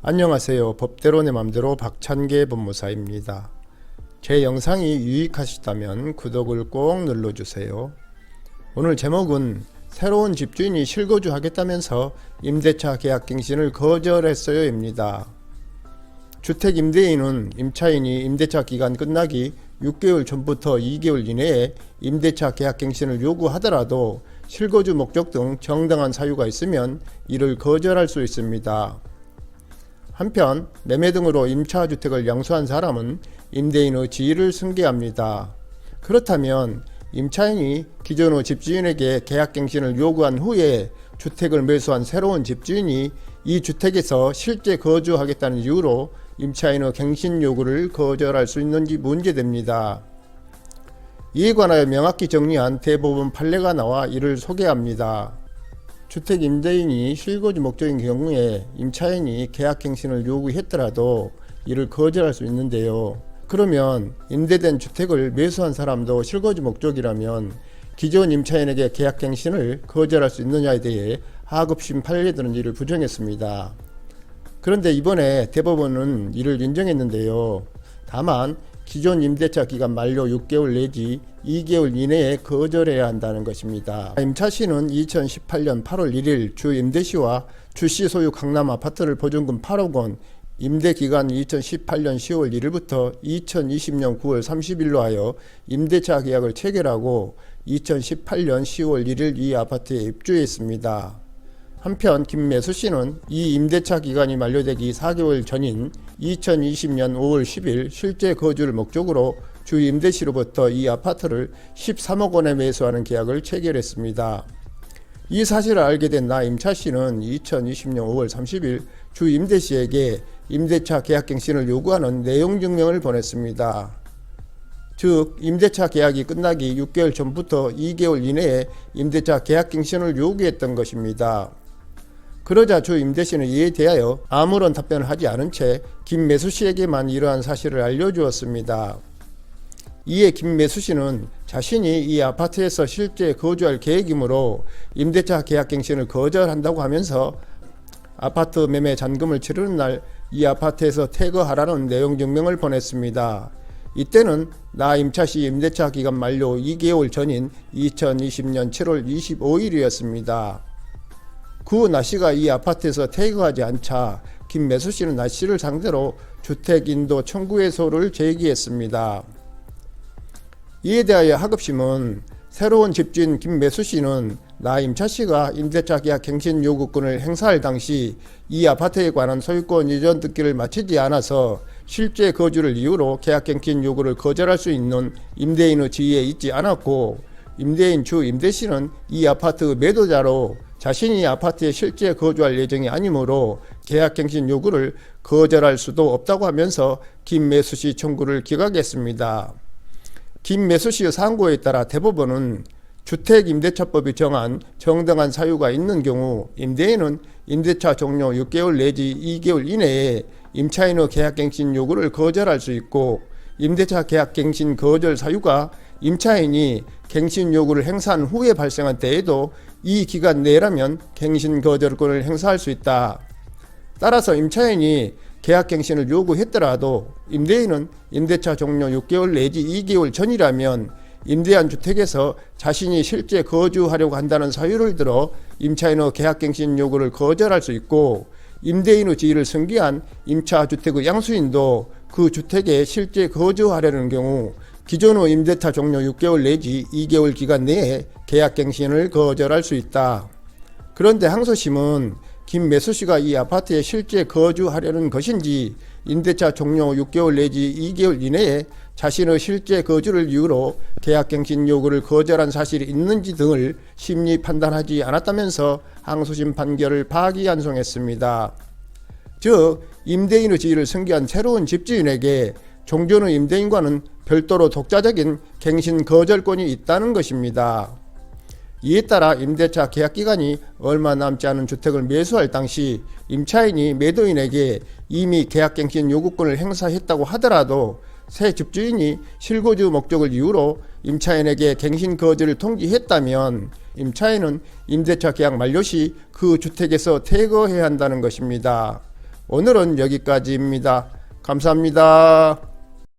안녕하세요. 법대로 내 맘대로 박찬계 법무사입니다. 제 영상이 유익하시다면 구독을 꼭 눌러주세요. 오늘 제목은 새로운 집주인이 실거주 하겠다면서 임대차 계약갱신을 거절했어요 입니다. 주택 임대인은 임차인이 임대차 기간 끝나기 6개월 전부터 2개월 이내에 임대차 계약갱신을 요구하더라도 실거주 목적 등 정당한 사유가 있으면 이를 거절할 수 있습니다. 한편 매매 등으로 임차주택을 양수한 사람은 임대인의 지위를 승계합니다. 그렇다면 임차인이 기존의 집주인에게 계약갱신을 요구한 후에 주택을 매수한 새로운 집주인이 이 주택에서 실제 거주하겠다는 이유로 임차인의 갱신 요구를 거절할 수 있는지 문제됩니다. 이에 관하여 명확히 정리한 대법원 판례가 나와 이를 소개합니다. 주택 임대인이 실거주 목적인 경우에 임차인이 계약갱신을 요구했더라도 이를 거절할 수 있는데요. 그러면 임대된 주택을 매수한 사람도 실거주 목적이라면 기존 임차인에게 계약갱신을 거절할 수 있느냐에 대해 하급심 판례들은 이를 부정했습니다. 그런데 이번에 대법원은 이를 인정했는데요. 다만 기존 임대차 기간 만료 6개월 내지 2개월 이내에 거절해야 한다는 것입니다. 임차시는 2018년 8월 1일 주 임대시와 주시 소유 강남 아파트를 보증금 8억 원, 임대기간 2018년 10월 1일부터 2020년 9월 30일로 하여 임대차 계약을 체결하고 2018년 10월 1일 이 아파트에 입주했습니다. 한편 김매수씨는 이 임대차 기간이 만료되기 4개월 전인 2020년 5월 10일 실제 거주를 목적으로 주 임대시로부터 이 아파트를 13억 원에 매수하는 계약을 체결했습니다. 이 사실을 알게 된 나 임차씨는 2020년 5월 30일 주 임대시에게 임대차 계약갱신을 요구하는 내용 증명을 보냈습니다. 즉 임대차 계약이 끝나기 6개월 전부터 2개월 이내에 임대차 계약갱신을 요구했던 것입니다. 그러자 주 임대시는 이에 대하여 아무런 답변을 하지 않은 채 김매수씨에게만 이러한 사실을 알려주었습니다. 이에 김매수씨는 자신이 이 아파트에서 실제 거주할 계획이므로 임대차 계약갱신을 거절한다고 하면서 아파트 매매 잔금을 치르는 날 이 아파트에서 퇴거하라는 내용 증명을 보냈습니다. 이때는 나 임차시 임대차 기간 만료 2개월 전인 2020년 7월 25일이었습니다. 그 나씨가 이 아파트에서 퇴거하지 않자 김매수씨는 나씨를 상대로 주택인도 청구해소를 제기했습니다. 이에 대하여 하급심은 새로운 집주인 김매수씨는 나 임차씨가 임대차 계약 갱신 요구권을 행사할 당시 이 아파트에 관한 소유권 이전 등기를 마치지 않아서 실제 거주를 이유로 계약갱신 요구를 거절할 수 있는 임대인의 지위에 있지 않았고, 임대인 주 임대씨는 이 아파트 매도자로 자신이 아파트에 실제 거주할 예정이 아니므로 계약갱신 요구를 거절할 수도 없다고 하면서 김매수씨 청구를 기각했습니다. 김매수씨의 상고에 따라 대법원은 주택임대차법이 정한 정당한 사유가 있는 경우 임대인은 임대차 종료 6개월 내지 2개월 이내에 임차인의 계약갱신 요구를 거절할 수 있고, 임대차 계약갱신 거절 사유가 임차인이 갱신 요구를 행사한 후에 발생한 때에도 이 기간 내라면 갱신 거절권을 행사할 수 있다. 따라서 임차인이 계약갱신을 요구했더라도 임대인은 임대차 종료 6개월 내지 2개월 전이라면 임대한 주택에서 자신이 실제 거주하려고 한다는 사유를 들어 임차인의 계약갱신 요구를 거절할 수 있고, 임대인의 지위를 승계한 임차주택의 양수인도 그 주택에 실제 거주하려는 경우 기존의 임대차 종료 6개월 내지 2개월 기간 내에 계약갱신을 거절할 수 있다. 그런데 항소심은 김매수씨가 이 아파트에 실제 거주하려는 것인지 임대차 종료 6개월 내지 2개월 이내에 자신의 실제 거주를 이유로 계약갱신 요구를 거절한 사실이 있는지 등을 심리 판단하지 않았다면서 항소심 판결을 파기환송했습니다. 즉 임대인의 지위를 승계한 새로운 집주인에게 종전의 임대인과는 별도로 독자적인 갱신 거절권이 있다는 것입니다. 이에 따라 임대차 계약기간이 얼마 남지 않은 주택을 매수할 당시 임차인이 매도인에게 이미 계약갱신 요구권을 행사했다고 하더라도 새 집주인이 실거주 목적을 이유로 임차인에게 갱신 거절을 통지했다면 임차인은 임대차 계약 만료 시 그 주택에서 퇴거해야 한다는 것입니다. 오늘은 여기까지입니다. 감사합니다.